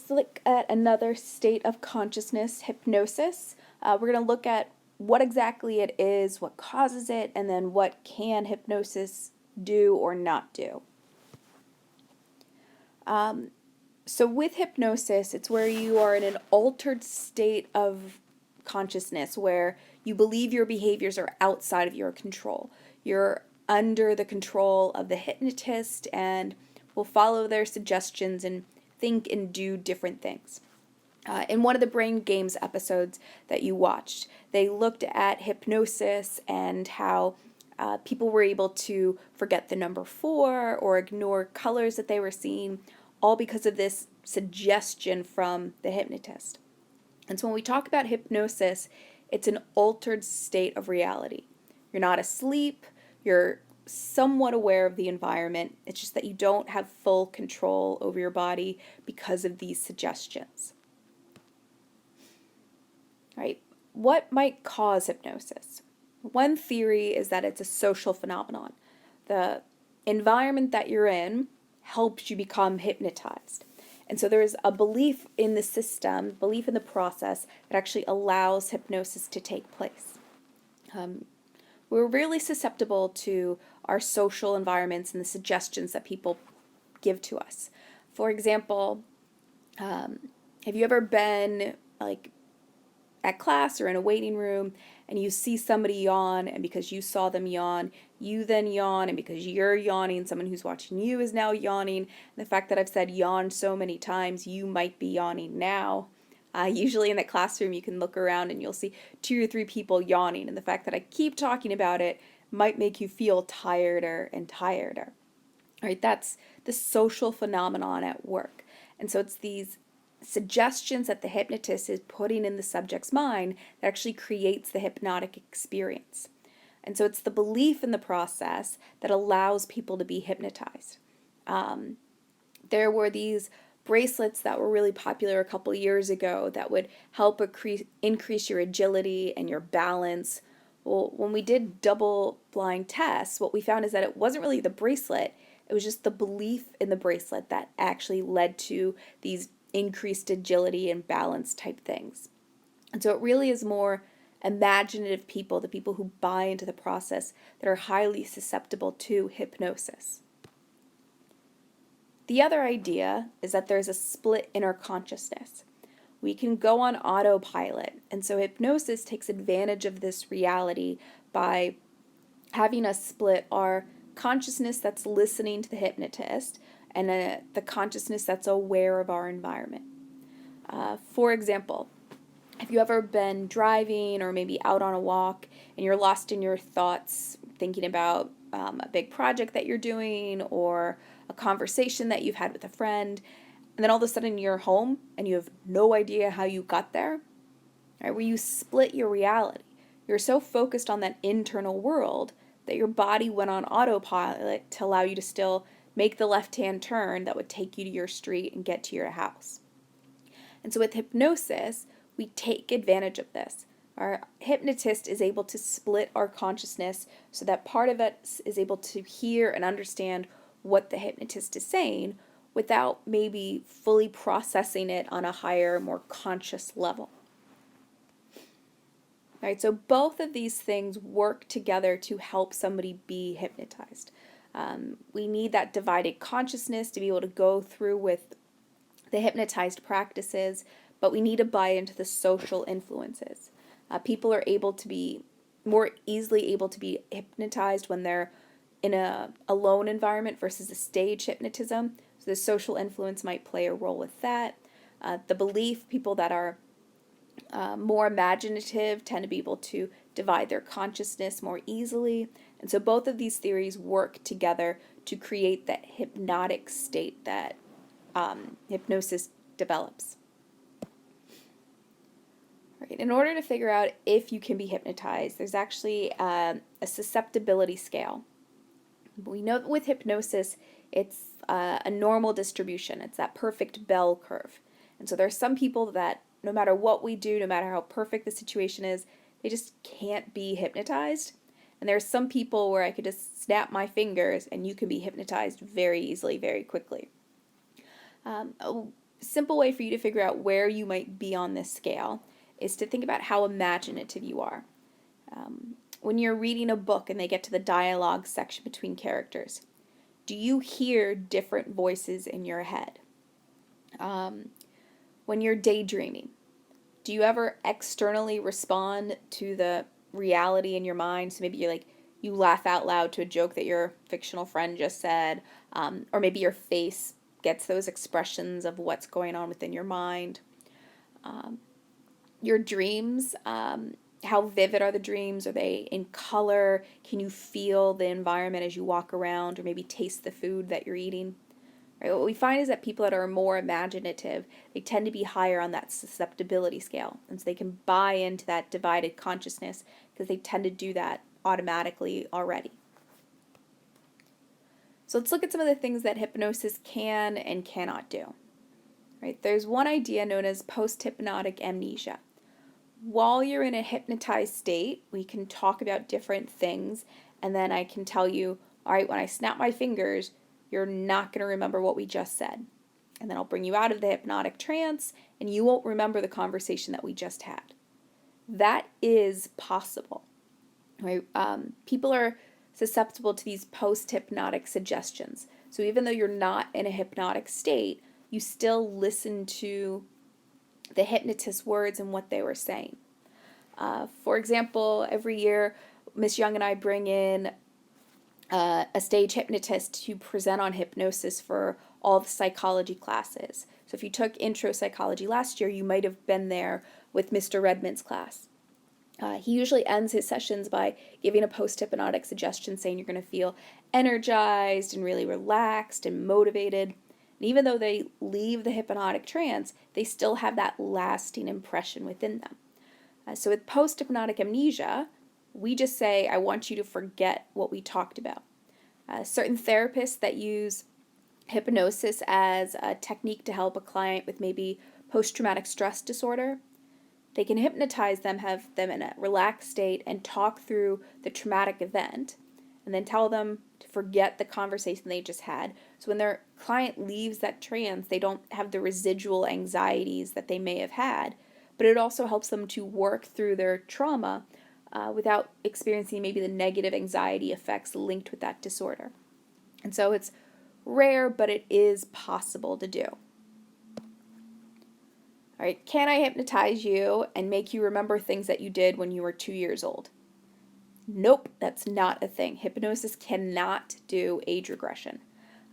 look at another state of consciousness, hypnosis. We're going to look at what exactly it is, what causes it, and then what can hypnosis do or not do. So with hypnosis, it's where you are in an altered state of consciousness where you believe your behaviors are outside of your control. You're under the control of the hypnotist and will follow their suggestions and think and do different things. In one of the Brain Games episodes that you watched, they looked at hypnosis and how people were able to forget the number 4 or ignore colors that they were seeing, all because of this suggestion from the hypnotist. And so when we talk about hypnosis, it's an altered state of reality. You're not asleep, you're somewhat aware of the environment. It's just that you don't have full control over your body because of these suggestions. Right? What might cause hypnosis? One theory is that it's a social phenomenon. The environment that you're in helps you become hypnotized. And so there is a belief in the system, belief in the process that actually allows hypnosis to take place. We're really susceptible to our social environments and the suggestions that people give to us. For example, have you ever been at class or in a waiting room and you see somebody yawn, and because you saw them yawn, you then yawn, and because you're yawning, someone who's watching you is now yawning. And the fact that I've said yawn so many times, you might be yawning now. Usually in the classroom you can look around and you'll see 2 or 3 people yawning, and the fact that I keep talking about it might make you feel tireder and tireder. All right, that's the social phenomenon at work. And so it's these suggestions that the hypnotist is putting in the subject's mind that actually creates the hypnotic experience. And so it's the belief in the process that allows people to be hypnotized. There were these bracelets that were really popular a couple years ago that would help increase your agility and your balance. Well, when we did double-blind tests, what we found is that it wasn't really the bracelet, it was just the belief in the bracelet that actually led to these increased agility and balance type things. And so it really is more imaginative people, the people who buy into the process, that are highly susceptible to hypnosis. The other idea is that there's a split in our consciousness. We can go on autopilot, and so hypnosis takes advantage of this reality by having us split our consciousness that's listening to the hypnotist and the consciousness that's aware of our environment. For example, have you ever been driving or maybe out on a walk and you're lost in your thoughts thinking about a big project that you're doing or a conversation that you've had with a friend, and then all of a sudden you're home and you have no idea how you got there? Right? Where you split your reality. You're so focused on that internal world that your body went on autopilot to allow you to still make the left-hand turn that would take you to your street and get to your house. And so with hypnosis, we take advantage of this. Our hypnotist is able to split our consciousness so that part of it is able to hear and understand what the hypnotist is saying without maybe fully processing it on a higher, more conscious level. All right, so both of these things work together to help somebody be hypnotized. We need that divided consciousness to be able to go through with the hypnotized practices, but we need to buy into the social influences. People are able to be more easily able to be hypnotized when they're in a alone environment versus a stage hypnotism. So the social influence might play a role with that. The belief, people that are more imaginative tend to be able to divide their consciousness more easily. And so both of these theories work together to create that hypnotic state that hypnosis develops. Right. In order to figure out if you can be hypnotized, there's actually a susceptibility scale. We know that with hypnosis, it's a normal distribution. It's that perfect bell curve. And so there are some people that no matter what we do, no matter how perfect the situation is, they just can't be hypnotized. And there are some people where I could just snap my fingers and you can be hypnotized very easily, very quickly. simple way for you to figure out where you might be on this scale is to think about how imaginative you are. When you're reading a book and they get to the dialogue section between characters, do you hear different voices in your head? When you're daydreaming, do you ever externally respond to the reality in your mind? So maybe you laugh out loud to a joke that your fictional friend just said, or maybe your face gets those expressions of what's going on within your mind. Your dreams, how vivid are the dreams? Are they in color? Can you feel the environment as you walk around, or maybe taste the food that you're eating? Right? What we find is that people that are more imaginative, they tend to be higher on that susceptibility scale, and so they can buy into that divided consciousness because they tend to do that automatically already. So let's look at some of the things that hypnosis can and cannot do. Right? There's one idea known as post-hypnotic amnesia. While you're in a hypnotized state, we can talk about different things, and then I can tell you, all right, when I snap my fingers, you're not going to remember what we just said. And then I'll bring you out of the hypnotic trance, and you won't remember the conversation that we just had. That is possible. Right? People are susceptible to these post-hypnotic suggestions. So even though you're not in a hypnotic state, you still listen to the hypnotist's words and what they were saying. For example, every year, Miss Young and I bring in a stage hypnotist to present on hypnosis for all the psychology classes. So if you took intro psychology last year, you might have been there with Mr. Redmond's class. He usually ends his sessions by giving a post-hypnotic suggestion saying you're going to feel energized and really relaxed and motivated. And even though they leave the hypnotic trance, they still have that lasting impression within them. So with post-hypnotic amnesia, we just say, I want you to forget what we talked about. Certain therapists that use hypnosis as a technique to help a client with maybe post-traumatic stress disorder, they can hypnotize them, have them in a relaxed state, and talk through the traumatic event, and then tell them to forget the conversation they just had. So when their client leaves that trance, they don't have the residual anxieties that they may have had, but it also helps them to work through their trauma without experiencing maybe the negative anxiety effects linked with that disorder. And so it's rare, but it is possible to do. All right, can I hypnotize you and make you remember things that you did when you were 2 years old? Nope, that's not a thing. Hypnosis cannot do age regression.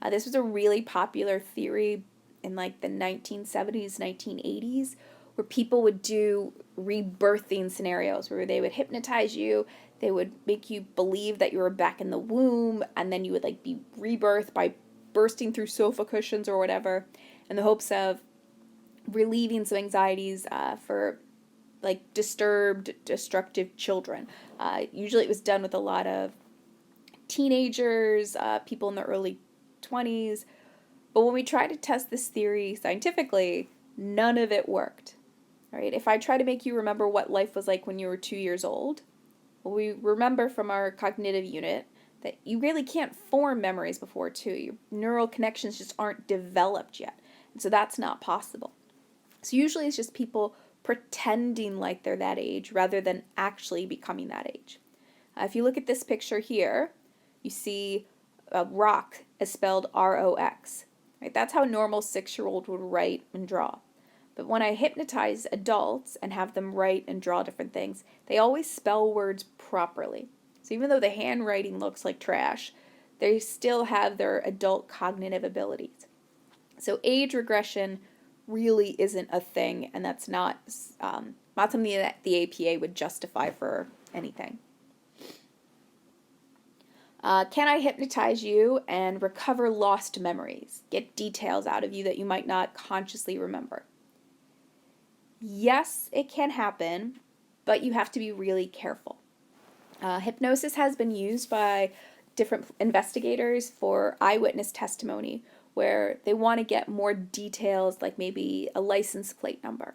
This was a really popular theory in like the 1970s, 1980s, where people would do rebirthing scenarios where they would hypnotize you, they would make you believe that you were back in the womb, and then you would like be rebirthed by bursting through sofa cushions or whatever, in the hopes of relieving some anxieties for like disturbed, destructive children. Usually it was done with a lot of teenagers, people in the early 20s. But when we tried to test this theory scientifically, none of it worked. All right, if I try to make you remember what life was like when you were 2 years old, well, we remember from our cognitive unit that you really can't form memories before 2. Your neural connections just aren't developed yet. And so that's not possible. So usually it's just people pretending like they're that age rather than actually becoming that age. If you look at this picture here, you see a rock is spelled R-O-X. Right? That's how a normal 6-year-old would write and draw. But when I hypnotize adults and have them write and draw different things, they always spell words properly. So even though the handwriting looks like trash, they still have their adult cognitive abilities. So age regression really isn't a thing, and that's not something that the APA would justify for anything. Can I hypnotize you and recover lost memories? Get details out of you that you might not consciously remember? Yes, it can happen, but you have to be really careful. Hypnosis has been used by different investigators for eyewitness testimony, where they want to get more details, like maybe a license plate number.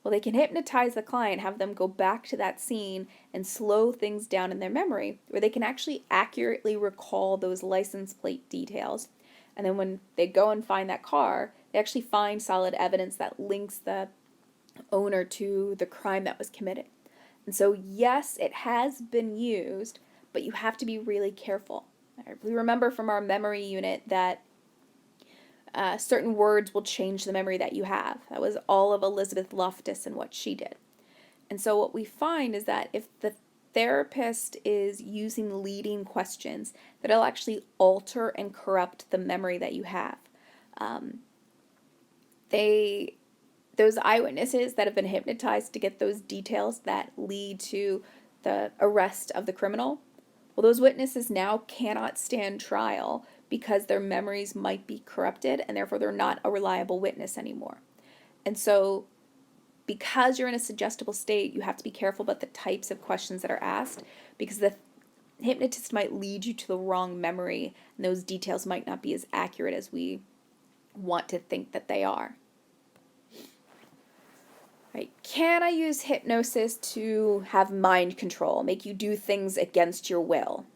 Well, they can hypnotize the client, have them go back to that scene and slow things down in their memory, where they can actually accurately recall those license plate details. And then when they go and find that car, They actually find solid evidence that links the owner to the crime that was committed. And so, yes, it has been used, but you have to be really careful. We remember from our memory unit that certain words will change the memory that you have. That was all of Elizabeth Loftus and what she did. And so what we find is that if the therapist is using leading questions, that it'll actually alter and corrupt the memory that you have. Those eyewitnesses that have been hypnotized to get those details that lead to the arrest of the criminal, well, those witnesses now cannot stand trial because their memories might be corrupted and therefore they're not a reliable witness anymore. And so because you're in a suggestible state, you have to be careful about the types of questions that are asked because the hypnotist might lead you to the wrong memory and those details might not be as accurate as we want to think that they are. Right. Can I use hypnosis to have mind control, make you do things against your will?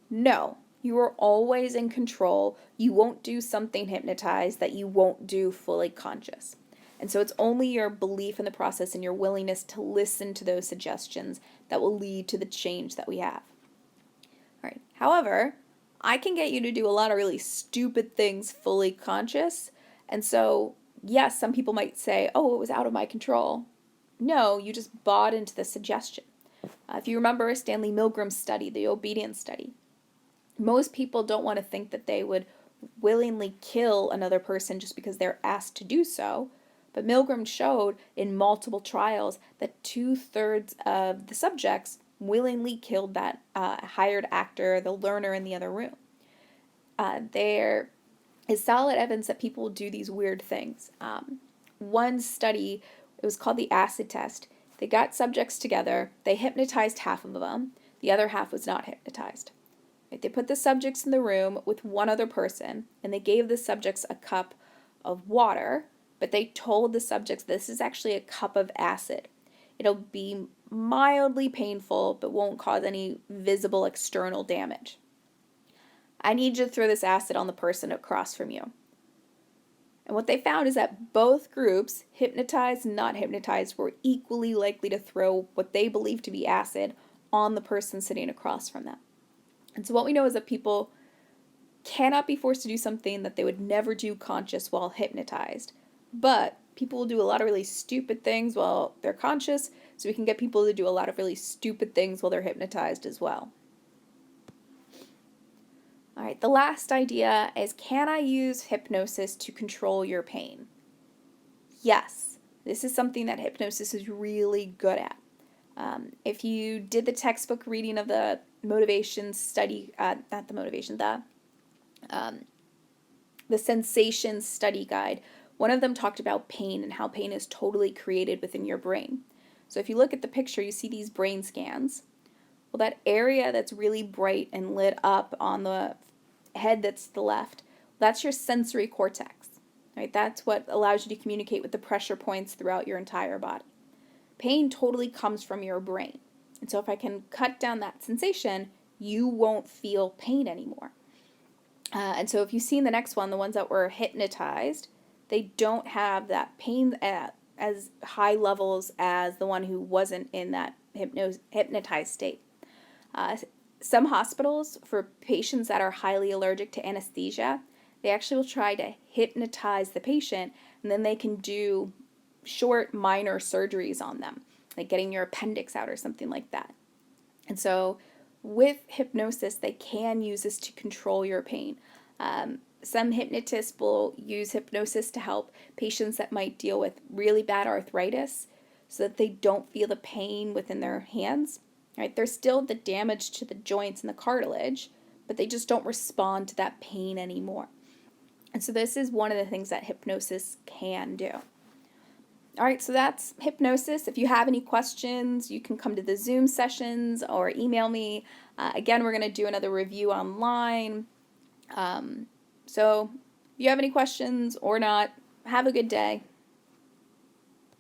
No. You are always in control. You won't do something hypnotized that you won't do fully conscious. And so it's only your belief in the process and your willingness to listen to those suggestions that will lead to the change that we have. All right. However, I can get you to do a lot of really stupid things fully conscious. And so yes, some people might say, oh, it was out of my control. No, you just bought into the suggestion. If you remember Stanley Milgram's study, the obedience study, most people don't want to think that they would willingly kill another person just because they're asked to do so. But Milgram showed in multiple trials that 2/3 of the subjects willingly killed that hired actor, the learner in the other room. There is solid evidence that people do these weird things. One study, it was called the acid test. They got subjects together, they hypnotized half of them, the other half was not hypnotized. Right? They put the subjects in the room with one other person, and they gave the subjects a cup of water, but they told the subjects this is actually a cup of acid. It'll be mildly painful, but won't cause any visible external damage. I need you to throw this acid on the person across from you. And what they found is that both groups, hypnotized and not hypnotized, were equally likely to throw what they believed to be acid on the person sitting across from them. And so what we know is that people cannot be forced to do something that they would never do conscious while hypnotized. But people will do a lot of really stupid things while they're conscious, so we can get people to do a lot of really stupid things while they're hypnotized as well. All right, the last idea is, can I use hypnosis to control your pain? Yes, this is something that hypnosis is really good at. If you did the textbook reading of the motivation study, the sensation study guide, one of them talked about pain and how pain is totally created within your brain. So if you look at the picture, you see these brain scans. Well, that area that's really bright and lit up on the head that's to the left, that's your sensory cortex. Right? That's what allows you to communicate with the pressure points throughout your entire body. Pain totally comes from your brain. And so if I can cut down that sensation, you won't feel pain anymore. And so if you see in the next one, the ones that were hypnotized, they don't have that pain at as high levels as the one who wasn't in that hypnotized state. Some hospitals, for patients that are highly allergic to anesthesia, they actually will try to hypnotize the patient, and then they can do short, minor surgeries on them, like getting your appendix out or something like that. And so with hypnosis, they can use this to control your pain. Some hypnotists will use hypnosis to help patients that might deal with really bad arthritis so that they don't feel the pain within their hands. Right? There's still the damage to the joints and the cartilage, but they just don't respond to that pain anymore. And so this is one of the things that hypnosis can do. All right, so that's hypnosis. If you have any questions, you can come to the Zoom sessions or email me. Again, we're going to do another review online. So if you have any questions or not, have a good day.